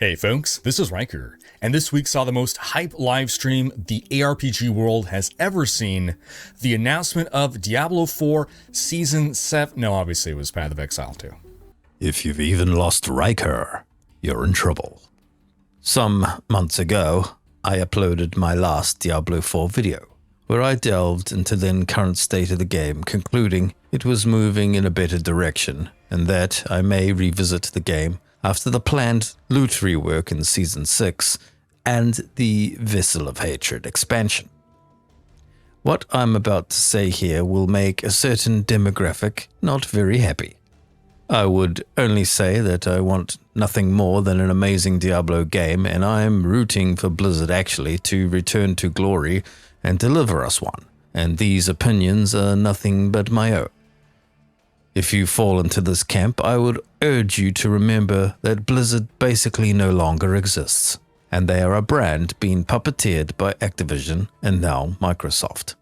Hey folks, this is Riker, and this week saw the most hype live stream the ARPG world has ever seen, the announcement of Diablo 4 Season 7, no obviously it was Path of Exile 2. If you've even lost Riker, you're in trouble. Some months ago, I uploaded my last Diablo 4 video, where I delved into the then current state of the game, concluding it was moving in a better direction, and that I may revisit the game after the planned loot rework in Season 6 and the Vessel of Hatred expansion. What I'm about to say here will make a certain demographic not very happy. I would only say that I want nothing more than an amazing Diablo game, and I'm rooting for Blizzard actually to return to glory and deliver us one, and these opinions are nothing but my own. If you fall into this camp, I would urge you to remember that Blizzard basically no longer exists, and they are a brand being puppeteered by Activision and now Microsoft.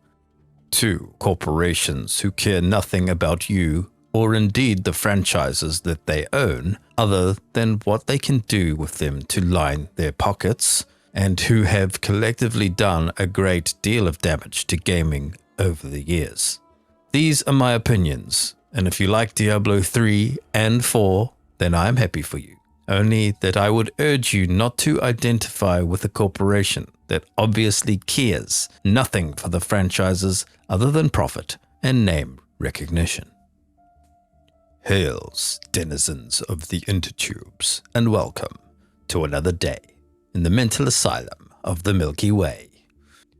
Two corporations who care nothing about you or indeed the franchises that they own, other than what they can do with them to line their pockets, and who have collectively done a great deal of damage to gaming over the years. These are my opinions. And if you like Diablo 3 and 4, then I am happy for you. Only that I would urge you not to identify with a corporation that obviously cares nothing for the franchises other than profit and name recognition. Hails, denizens of the intertubes, and welcome to another day in the mental asylum of the Milky Way.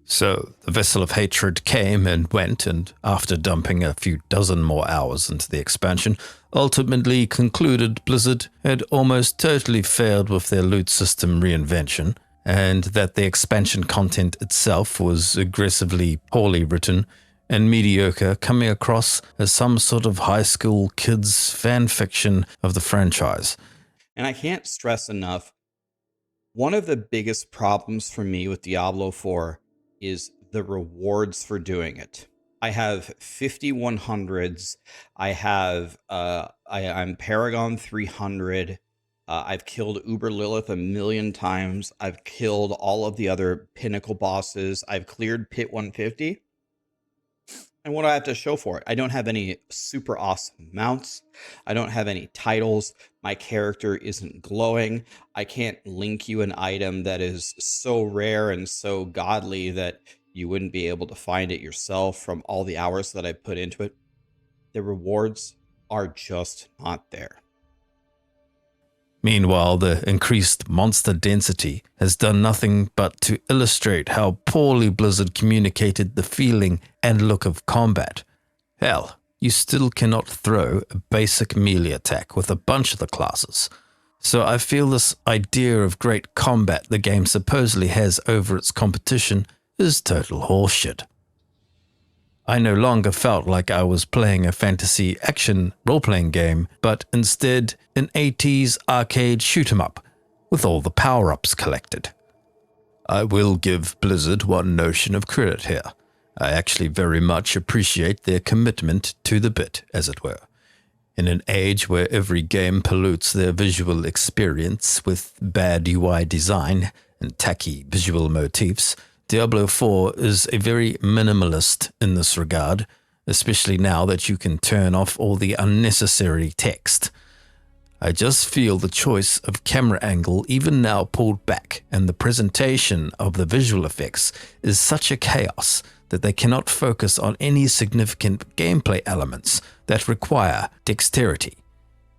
So, the Vessel of Hatred came and went, and after dumping a few dozen more hours into the expansion, ultimately concluded Blizzard had almost totally failed with their loot system reinvention, and that the expansion content itself was aggressively poorly written and mediocre, coming across as some sort of high school kids fan fiction of the franchise. And I can't stress enough, one of the biggest problems for me with Diablo 4 is the rewards for doing it. I have 5100s. I'm Paragon 300. I've killed Uber Lilith 1,000,000 times. I've killed all of the other pinnacle bosses. I've cleared Pit 150. And what do I have to show for it? I don't have any super awesome mounts. I don't have any titles. My character isn't glowing. I can't link you an item that is so rare and so godly that you wouldn't be able to find it yourself from all the hours that I put into it. The rewards are just not there. Meanwhile, the increased monster density has done nothing but to illustrate how poorly Blizzard communicated the feeling and look of combat. Hell, you still cannot throw a basic melee attack with a bunch of the classes. So I feel this idea of great combat the game supposedly has over its competition is total horseshit. I no longer felt like I was playing a fantasy action role-playing game, but instead an 80s arcade shoot-'em-up with all the power-ups collected. I will give Blizzard one notion of credit here. I actually very much appreciate their commitment to the bit, as it were. In an age where every game pollutes their visual experience with bad UI design and tacky visual motifs, Diablo 4 is a very minimalist in this regard, especially now that you can turn off all the unnecessary text. I just feel the choice of camera angle even now pulled back, and the presentation of the visual effects is such a chaos that they cannot focus on any significant gameplay elements that require dexterity.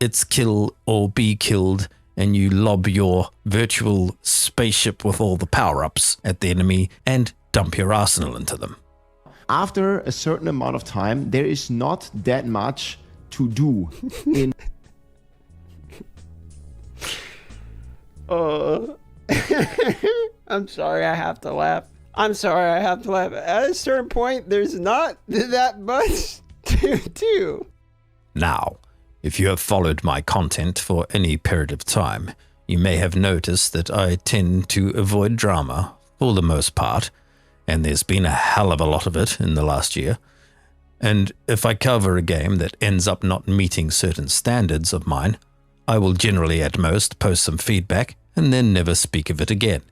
It's kill or be killed, and you lob your virtual spaceship with all the power-ups at the enemy and dump your arsenal into them. After a certain amount of time, there is not that much to do in... I'm sorry, I have to laugh. I'm sorry, I have to laugh. At a certain point, there's not that much to do. Now, if you have followed my content for any period of time, you may have noticed that I tend to avoid drama for the most part, and there's been a hell of a lot of it in the last year. And if I cover a game that ends up not meeting certain standards of mine, I will generally at most post some feedback and then never speak of it again.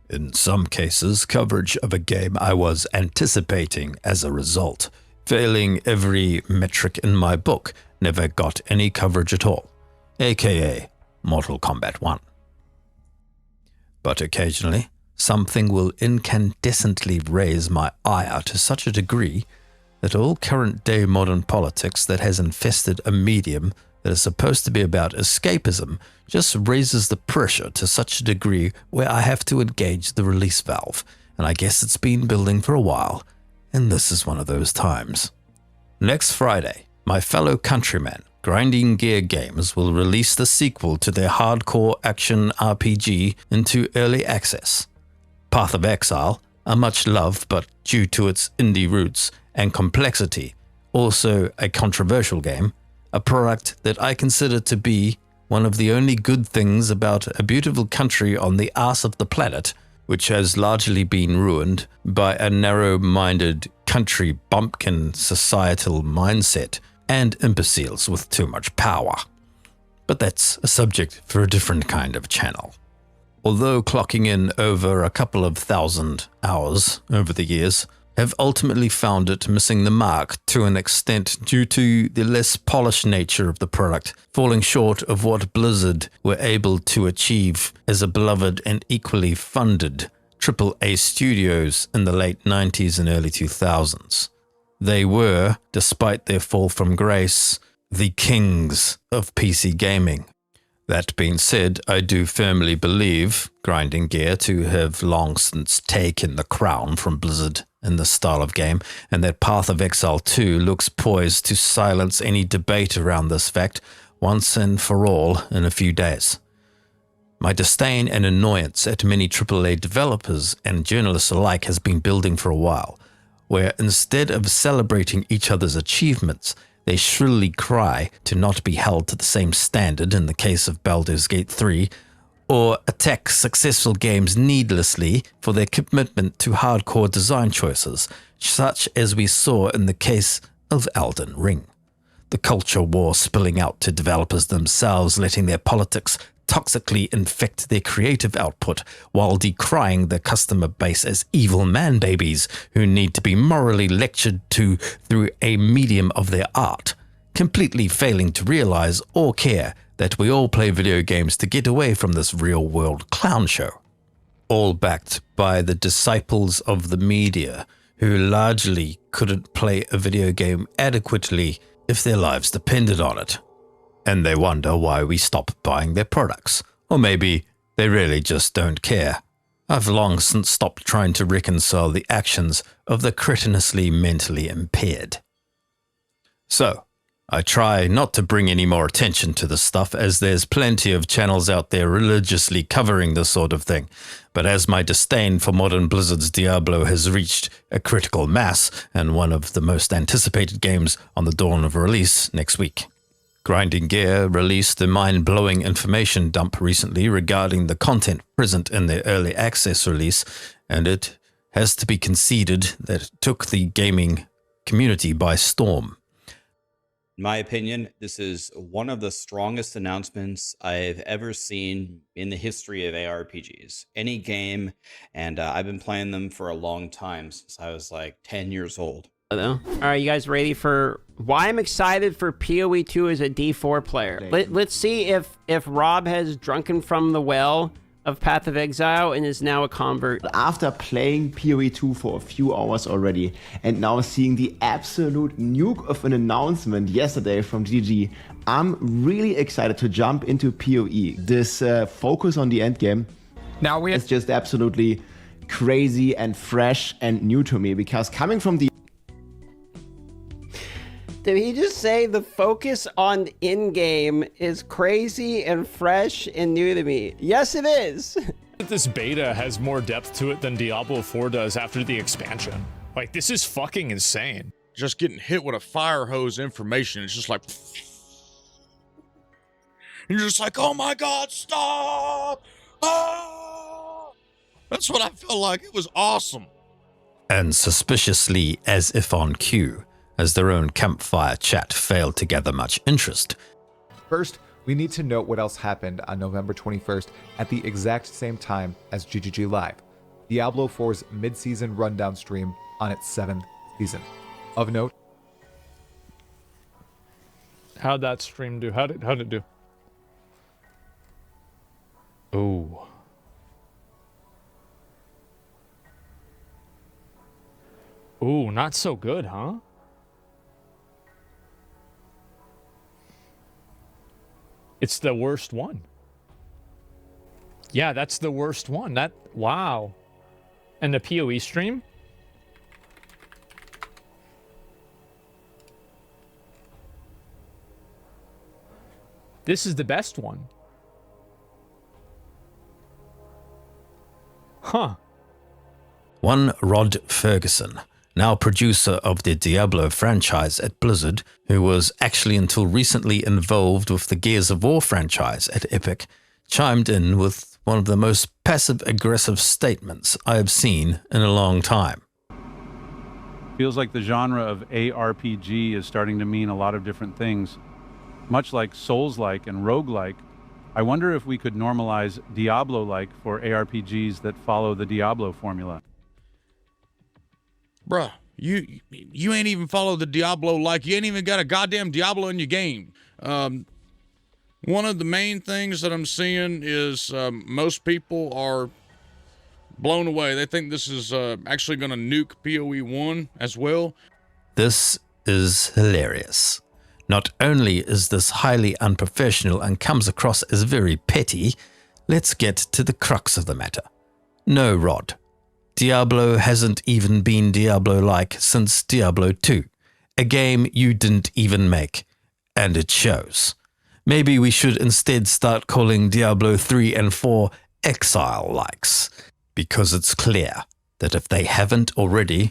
In some cases, coverage of a game I was anticipating as a result, failing every metric in my book, never got any coverage at all, aka Mortal Kombat 1. But occasionally, something will incandescently raise my ire to such a degree that all current-day modern politics that has infested a medium that is supposed to be about escapism just raises the pressure to such a degree where I have to engage the release valve, and I guess it's been building for a while, and this is one of those times. Next Friday, my fellow countryman, grindinggeargames, will release the sequel to their hardcore action RPG into early access. Path of Exile, a much loved but due to its indie roots and complexity, also a controversial game, a product that I consider to be one of the only good things about a beautiful country on the arse of the planet, which has largely been ruined by a narrow-minded country bumpkin societal mindset and imbeciles with too much power. But that's a subject for a different kind of channel. Although clocking in over a couple of thousand hours over the years, have ultimately found it missing the mark to an extent due to the less polished nature of the product, falling short of what Blizzard were able to achieve as a beloved and equally funded AAA studios in the late 90s and early 2000s. They were, despite their fall from grace, the kings of PC gaming. That being said, I do firmly believe Grinding Gear to have long since taken the crown from Blizzard in the style of game, and that Path of Exile 2 looks poised to silence any debate around this fact once and for all in a few days. My disdain and annoyance at many AAA developers and journalists alike has been building for a while, where instead of celebrating each other's achievements, they shrilly cry to not be held to the same standard in the case of Baldur's Gate 3, or attack successful games needlessly for their commitment to hardcore design choices, such as we saw in the case of Elden Ring. The culture war spilling out to developers themselves, letting their politics toxically infect their creative output while decrying their customer base as evil man-babies who need to be morally lectured to through a medium of their art, completely failing to realize or care that we all play video games to get away from this real-world clown show. All backed by the disciples of the media who largely couldn't play a video game adequately if their lives depended on it. And they wonder why we stop buying their products. Or maybe they really just don't care. I've long since stopped trying to reconcile the actions of the cretinously mentally impaired. So, I try not to bring any more attention to this stuff, as there's plenty of channels out there religiously covering this sort of thing. But as my disdain for modern Blizzard's Diablo has reached a critical mass, and one of the most anticipated games on the dawn of release next week. Grinding Gear released a mind-blowing information dump recently regarding the content present in their early access release, and it has to be conceded that it took the gaming community by storm. In my opinion, this is one of the strongest announcements I've ever seen in the history of ARPGs. Any game, and I've been playing them for a long time, since I was like 10 years old. All right, you guys ready for why I'm excited for PoE 2 as a D4 player? Let's see if Rob has drunken from the well of Path of Exile and is now a convert. After playing PoE 2 for a few hours already, and now seeing the absolute nuke of an announcement yesterday from GG, I'm really excited to jump into PoE. This focus on the end game is just absolutely crazy and fresh and new to me, because coming from the... Did he just say the focus on in-game is crazy and fresh and new to me? Yes, it is. This beta has more depth to it than Diablo 4 does after the expansion. Like, this is fucking insane. Just getting hit with a fire hose information. It's just like... And you're just like, oh my God, stop! Ah! That's what I felt like. It was awesome. And suspiciously as if on cue, as their own campfire chat failed to gather much interest. First, We need to note what else happened on November 21st at the exact same time as GGG Live, Diablo 4's mid-season rundown stream on its 7th season. Of note, How'd that stream do? How'd it do? Oh. Ooh, not so good, huh? It's the worst one. Yeah, that's the worst one. Wow. And the PoE stream? This is the best one. Huh. One Rod Ferguson, now producer of the Diablo franchise at Blizzard, who was actually until recently involved with the Gears of War franchise at Epic, chimed in with one of the most passive-aggressive statements I have seen in a long time. Feels like the genre of ARPG is starting to mean a lot of different things. Much like Souls-like and roguelike, I wonder if we could normalize Diablo-like for ARPGs that follow the Diablo formula. Bruh, you ain't even followed the Diablo like you ain't even got a goddamn Diablo in your game. One of the main things that I'm seeing is most people are blown away. They think this is actually going to nuke PoE 1 as well. This is hilarious. Not only is this highly unprofessional and comes across as very petty, let's get to the crux of the matter. No, Rod. Diablo hasn't even been Diablo-like since Diablo 2, a game you didn't even make, and it shows. Maybe we should instead start calling Diablo 3 and 4 exile-likes, because it's clear that if they haven't already,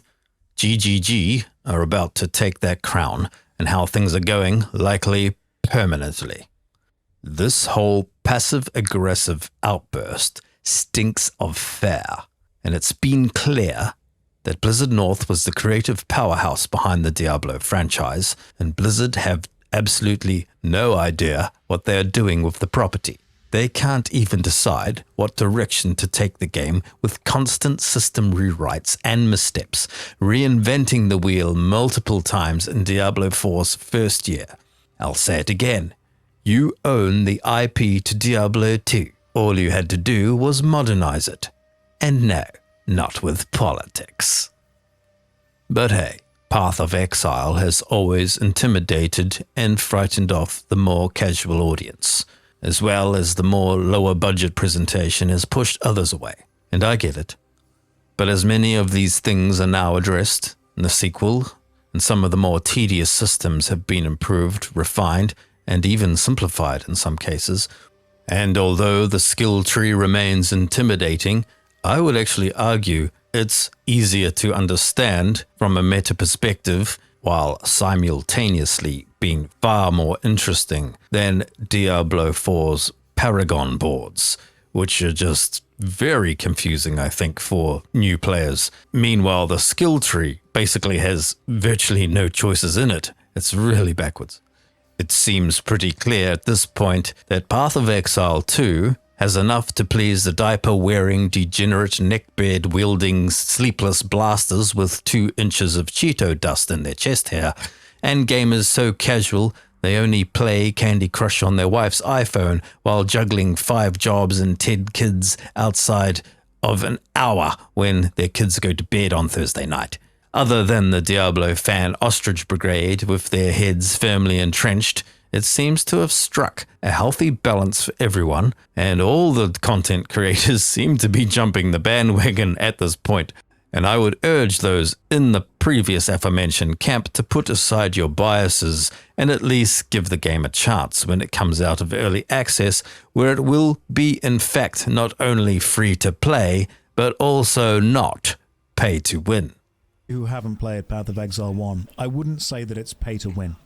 GGG are about to take that crown, and how things are going, likely permanently. This whole passive-aggressive outburst stinks of fair, and it's been clear that Blizzard North was the creative powerhouse behind the Diablo franchise, and Blizzard have absolutely no idea what they are doing with the property. They can't even decide what direction to take the game, with constant system rewrites and missteps, reinventing the wheel multiple times in Diablo 4's first year. I'll say it again. You own the IP to Diablo 2. All you had to do was modernize it. And no, not with politics. But hey, Path of Exile has always intimidated and frightened off the more casual audience, as well as the more lower-budget presentation has pushed others away. And I get it. But as many of these things are now addressed in the sequel, and some of the more tedious systems have been improved, refined, and even simplified in some cases, and although the skill tree remains intimidating, I would actually argue it's easier to understand from a meta perspective, while simultaneously being far more interesting than Diablo 4's Paragon boards, which are just very confusing, I think, for new players. Meanwhile, the skill tree basically has virtually no choices in it. It's really backwards. It seems pretty clear at this point that Path of Exile 2 has enough to please the diaper-wearing, degenerate, neckbeard-wielding, sleepless blasters with 2 inches of Cheeto dust in their chest hair, and gamers so casual they only play Candy Crush on their wife's iPhone while juggling 5 jobs and 10 kids outside of an hour when their kids go to bed on Thursday night. Other than the Diablo fan Ostrich Brigade with their heads firmly entrenched, it seems to have struck a healthy balance for everyone, and all the content creators seem to be jumping the bandwagon at this point. And I would urge those in the previous aforementioned camp to put aside your biases and at least give the game a chance when it comes out of early access, where it will be in fact not only free to play, but also not pay to win. Who haven't played Path of Exile 1, I wouldn't say that it's pay to win.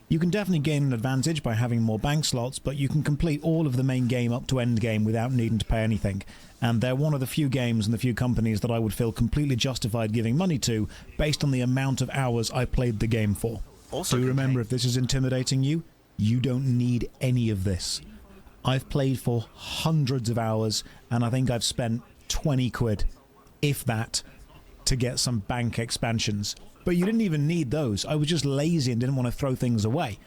You can definitely gain an advantage by having more bank slots, but you can complete all of the main game up to end game without needing to pay anything. And they're one of the few games and the few companies that I would feel completely justified giving money to based on the amount of hours I played the game for. Also, do remember, if this is intimidating you, You don't need any of this. I've played for hundreds of hours, and I think I've spent 20 quid, if that, to get some bank expansions. But you didn't even need those. I was just lazy and didn't want to throw things away.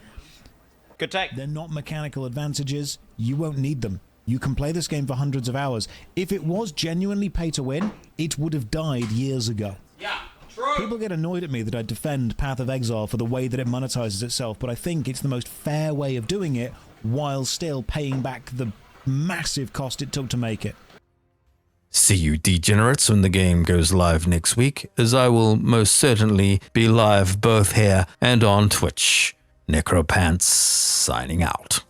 Good take. They're not mechanical advantages. You won't need them. You can play this game for hundreds of hours. If it was genuinely pay to win, it would have died years ago. Yeah, true. People get annoyed at me that I defend Path of Exile for the way that it monetizes itself, but I think it's the most fair way of doing it while still paying back the massive cost it took to make it. See you degenerates when the game goes live next week, as I will most certainly be live both here and on Twitch. Necropants signing out.